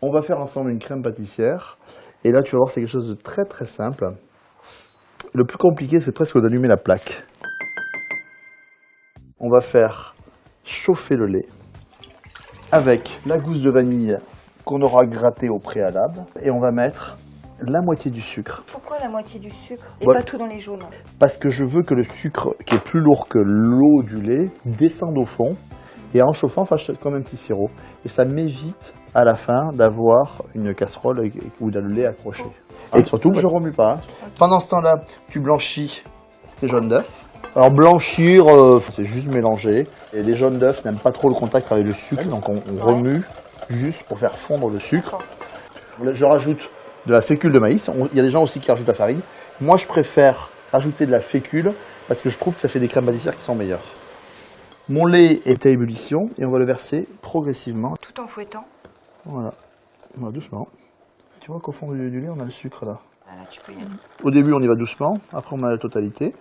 On va faire ensemble une crème pâtissière. Et là, tu vas voir, c'est quelque chose de très très simple. Le plus compliqué, c'est presque d'allumer la plaque. On va faire chauffer le lait avec la gousse de vanille qu'on aura grattée au préalable. Et on va mettre la moitié du sucre. Pourquoi la moitié du sucre et Ouais. pas tout dans les jaunes? Parce que je veux que le sucre, qui est plus lourd que l'eau du lait, descende au fond. Et en chauffant, fasse comme un petit sirop. Et ça m'évite à la fin d'avoir une casserole où il y a le lait accroché. Et surtout, je ne remue pas. Hein. Okay. Pendant ce temps-là, tu blanchis tes jaunes d'œufs. Alors blanchir, c'est juste mélanger. Et les jaunes d'œufs n'aiment pas trop le contact avec le sucre, donc on remue juste pour faire fondre le sucre. Je rajoute de la fécule de maïs. Il y a des gens aussi qui rajoutent la farine. Moi, je préfère rajouter de la fécule parce que je trouve que ça fait des crèmes pâtissières qui sont meilleures. Mon lait est à ébullition et on va le verser progressivement. Tout en fouettant. Voilà, doucement. Tu vois qu'au fond du lait, on a le sucre là. Voilà, tu peux y aller. Au début, on y va doucement. Après, on met la totalité.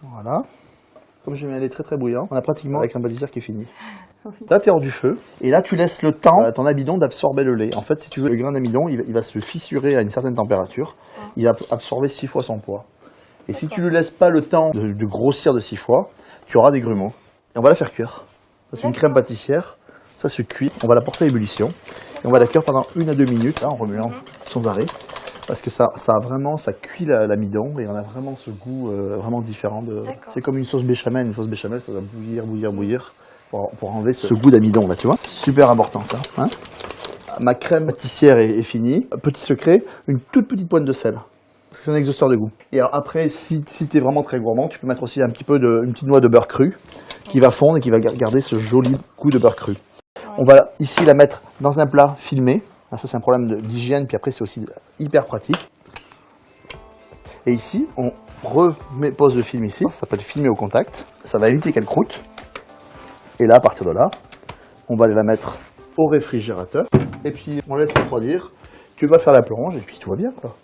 Voilà. Comme j'ai mis un lait très très bouillant, on a pratiquement la crème pâtissière qui est finie. Là, tu es hors du feu. Et là, tu laisses le temps à ton amidon d'absorber le lait. En fait, si tu veux, le grain d'amidon, il va se fissurer à une certaine température. Il va absorber 6 fois son poids. Et si tu ne lui laisses pas le temps de grossir de 6 fois, tu auras des grumeaux. Et on va la faire cuire. C'est une crème pâtissière. Ça se cuit. On va la porter à ébullition. Et on va la cuire pendant 1 à 2 minutes, là, en remuant sans arrêt. Parce que ça cuit l'amidon et on a vraiment ce goût vraiment différent. C'est comme une sauce béchamel. Une sauce béchamel, ça va bouillir pour enlever ce goût d'amidon, là, tu vois. Super important, ça. Hein, ma crème pâtissière est finie. Petit secret, une toute petite pointe de sel. Parce que c'est un exhausteur de goût. Et alors après, si tu es vraiment très gourmand, tu peux mettre aussi une petite noix de beurre cru qui va fondre et qui va garder ce joli goût de beurre cru. On va ici la mettre dans un plat filmé. Ça, c'est un problème d'hygiène, puis après, c'est aussi hyper pratique. Et ici, on pose le film ici. Ça s'appelle filmer au contact. Ça va éviter qu'elle croûte. Et là, à partir de là, on va aller la mettre au réfrigérateur. Et puis, on laisse refroidir. Tu vas faire la plonge et puis tout va bien, quoi.